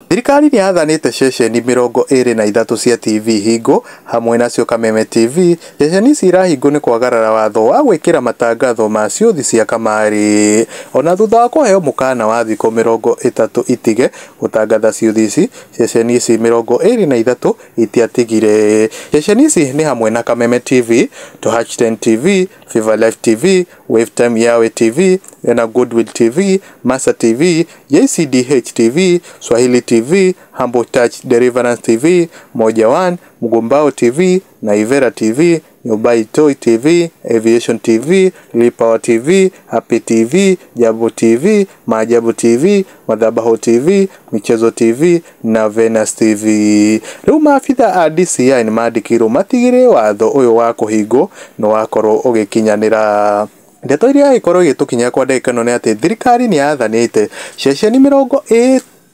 Thirikari ni athanĩte ceceni 23 cia TV hingo hamwe nacio Kameme TV. Ceceni ici irahingo nĩ kwagarara watho wa gwĩkĩra matangatho ma ciũthi cia kamari. Ona thutha wa kũheo mũkana wa thikũ 30 itige gũtangatha ciũthi ici, ceceni ici 23 itiatigire. Ceceni ici nĩ hamwe na Kameme TV, Touchstone TV, Fever Life TV, Wavetime Yawe TV, na Goodwill TV, Masa TV, JCDH TV, Swahili TV, Humble Touch Deliverance TV, Moja One, Mugumbao TV, Naivera TV, Nyubai Toy TV, Aviation TV, Lipawa TV, Happy TV, Jabu TV, Maajabu TV, Madhabahu TV, Michezo TV na Venus TV. Rĩu maabitha a DCI ni mandĩkĩrwo matigĩrĩre watho ũyũ wa kũhingwo no wakorwo ũgĩkinyanĩra. Ndeto iria ikorwo igĩtũkinya kwa ndagĩka ĩno nĩ atĩ thirikari nĩ yathanĩte ceceni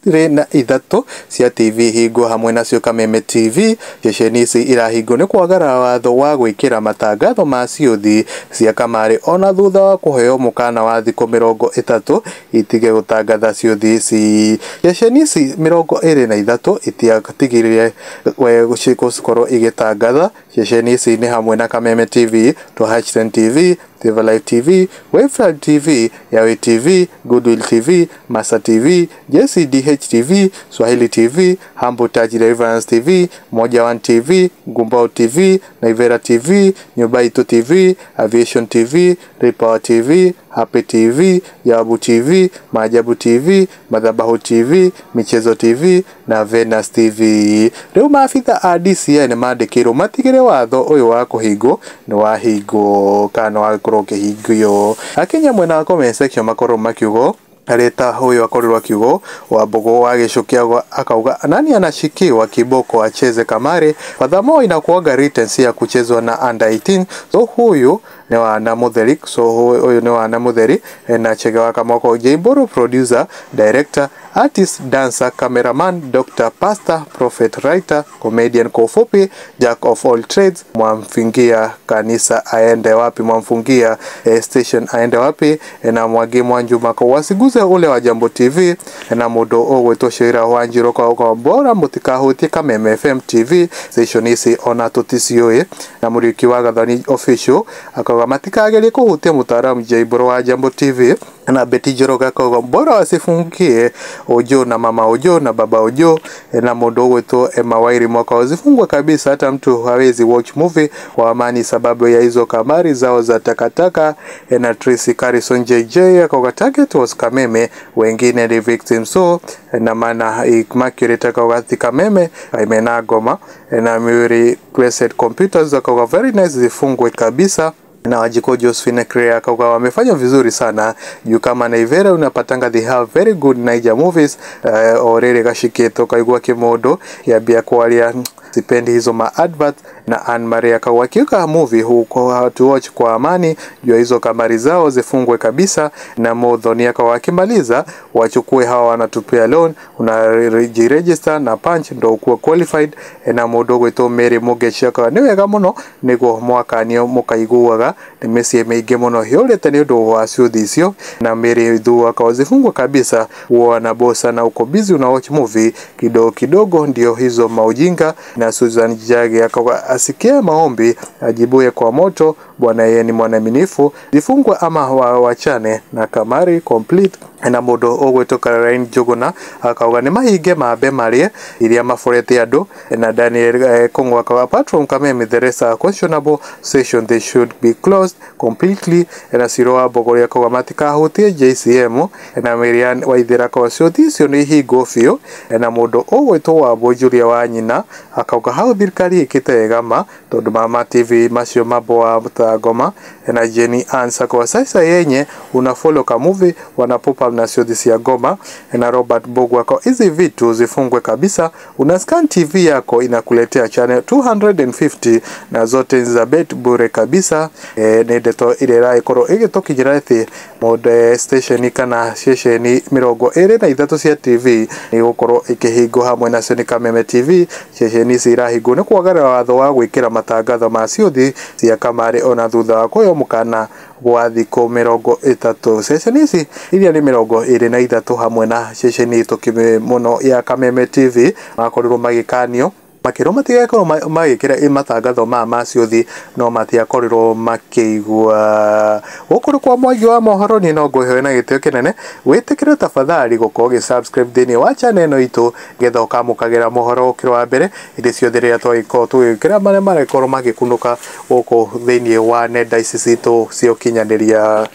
23 cia TV hingo hamwe nacio Kameme TV. Ceceni ici irahingo nĩ kwagarara watho wa gwĩkĩra matangatho ma ciũthi cia kamari ona thutha wa kũheo mũkana wa thikũ 30 itige gũtangatha ciũthi ici. Ceceni ici 23 itiatigĩrĩre gũkorwo igĩtangatha. Ceceni ici nĩ hamwe na Kameme TV, Touchstone TV, Fever Life TV, Wavetime TV, Yawe TV, Goodwill TV, Masa TV, JCDH TV, Swahili TV, Humble Touch Deliverance TV, Moja One TV, Gumbao TV, Naivera TV, Nyubai Toy TV, Aviation TV, Lipawa TV, Happy TV, Jabu TV, Maajabu TV, Madhabahu TV, Michezo TV na Venus TV. Rĩu maabitha a DCI ni mandĩkĩrwo matigĩre watho ũyũ wa kũhingwo nĩ wahingo kana wakorwo ũkĩhingio. Akenya mwena wa comment section makorwo makiugo Areta huyo akorirwa kiugo wa Bogo wa gĩcũkia akauga nani anashikiwa kiboko acheze kamari. Furthermore inakuaga written ya kuchezwa na under 18. So huyu ni wana mutheri. So huyu ni wana mutheri na chegewa kama kwa Nyimbo, producer, director, artist, dancer, cameraman, doctor, pastor, prophet, writer, comedian kwa ufupi, jack of all trades. Mwamfungia kanisa aende wapi, mwamfungia station aende wapi, na mwagi mwanjuma kwa wasiguze ule wa Jambo TV na mudo ogwetwo Shira Wanjiro kwa bora mutikahutie Kameme FM TV station isi ona tutisiyoe na muriki wa Gathani official akaga matikagerie kuhutia mutaaramu Jaiboro wa Jambo TV na Beti Njoroge kwa bora wasifungie Ojo na mama Ojo na baba Ojo na mudo ogwetwo Emma Wairi mwaka wazifungwa kabisa, hata mtu hawezi watch movie kwa amani sababu ya hizo kamari zao za takataka. Na Tracy Carrison JJ akaga target was Kameme, wengine ni victims. So na maana Immaculate akaga Kameme imena goma na Muri Crescent Computers akaga very nice zifungwe kabisa. Na wajiko Josephine Crea akaga wamefanya vizuri sana juu kama Naivera unapatanga they have very good Niger movies. Orere gashiketo kaigwa kimodo ya bia kwalia sipendi hizo ma advert na Anne Maria kawakiuka movie huko to watch kwa amani juu hizo kamari zao zifungwe kabisa. Na Modhoni akawakimaliza wachukue hawa wanatupia loan unajiregister na punch ndo ukuwa qualified. Na modogo ito Mary Mugesha kwa niwega muno nigo mwaka niyo mukaiguaga ni mesi meige muno hiolete ni ndo wa ciuthisio. Na Mary Dhu akawazifungwa kabisa wana bosa na uko busy una watch movie kidogo ndio hizo maujinga. Na Susan Jage akawa asikia maombi ajibuye kwa moto, bwana yeye ni mwanaminifu, zifungwe ama wachane na kamari complete. Na mudo ogweto Caroline Jogona akawa ni mahige mabe marie iria maforete ado. Na Daniel Kongo akawa apart from Kameme the rest are questionable session they should be closed completely. Na Siroa Bogoria akawa matika hutie JCM. Na Marian Waithira akawa sio ni higo fio. Na mudo ogweto wa Bojulia wa nyina akawa hau thirikari ikitega ma tondu Mama TV macio mabo wa Mutagoma. Na Jenny Ansa kwa sasa yenye una follow ka movie wanapopa na ciuthi ya Goma. Na Robert Bogu kwa hizi vitu zifungwe kabisa. Una scan TV yako inakuletea channel 250 na zote za bet bure kabisa. Nedeto ile rai koro igetoki jiraithi mode station kana station mirogo na idatu cia TV ni gukoro ikihingo hamwe na cio ni Kameme TV. Station irahingo ni kwagarara watho wa gwikira matangatho ma ciuthi cia kamari ona thutha wa kuheo mukana gwa thikũ 30. Ceceni ici iria nĩ 23 hamwe na ceceni itũ kibe muno ya Kameme TV makorirwo magikanio makiro matigakorwo magikira matangatho ma ciuthi no matiakorirwo makĩigua gũkũrũ kwa mwangi wa mohoro ni Ngongoyo na gĩtĩo kĩnene wĩtĩkĩre tafadhali gũkorwo subscribe thĩinĩ wa channel ĩno itũ getha ũkamũkagĩra mohoro ũkĩrĩ wa mbere indo ciothe rĩrĩa twagĩkorwo tũgĩkĩra marĩa marekorwo magĩkunũka gũkũ thĩinĩ wa nenda ici citũ cia ũkinyanĩria.